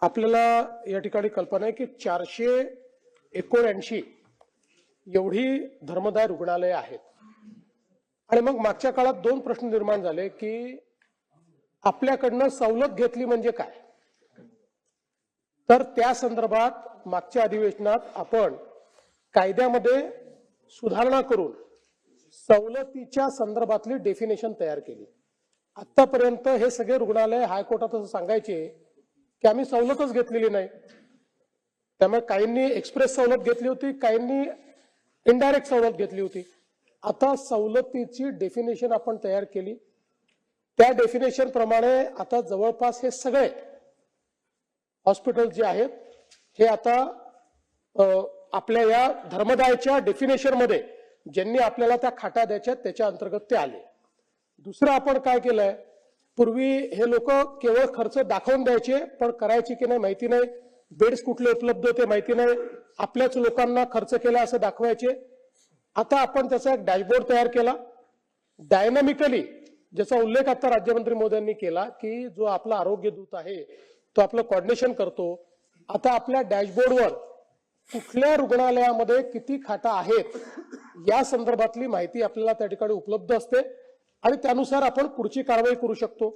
आपल्याला या ठिकाणी कल्पना आहे की 479 एवढी धर्मदाय रुग्णालये आहेत आणि मग मागच्या काळात दोन प्रश्न निर्माण झाले की आपल्याकडनं सवलत घेतली म्हणजे काय। तर त्या संदर्भात मागच्या अधिवेशनात आपण कायद्यामध्ये सुधारणा करून सवलतीच्या संदर्भातली डेफिनेशन तयार केली। आतापर्यंत हे सगळे रुग्णालय हायकोर्टात असं सांगायचे की आम्ही सवलतच घेतलेली नाही। त्यामुळे काहींनी एक्सप्रेस सवलत घेतली होती, काहींनी इनडायरेक्ट सवलत घेतली होती। आता सवलतीची डेफिनेशन आपण तयार केली। त्या डेफिनेशन प्रमाणे आता जवळपास हे सगळे हॉस्पिटल जे आहेत हे आता आपल्या या धर्मदायच्या डेफिनेशन मध्ये ज्यांनी आपल्याला त्या खाटा द्यायच्या त्याच्या अंतर्गत ते आले। दुसरं आपण काय केलंय, पूर्वी हे लोक केवळ खर्च दाखवून द्यायचे पण करायचे की नाही माहिती नाही, बेड्स कुठले उपलब्ध होते माहिती नाही, आपल्याच लोकांना खर्च केला असं दाखवायचे। आता आपण त्याचा एक डॅशबोर्ड तयार केला डायनामिकली, ज्याचा उल्लेख आता राज्यमंत्री मोदयांनी केला की जो आपला आरोग्य दूत आहे तो आपलं कोऑर्डिनेशन करतो। आता आपल्या डॅशबोर्डवर कुठल्या रुग्णालयामध्ये किती खाटा आहेत या संदर्भातली माहिती आपल्याला त्या ठिकाणी उपलब्ध असते आणि त्यानुसार आपण पुढची कारवाई करू शकतो।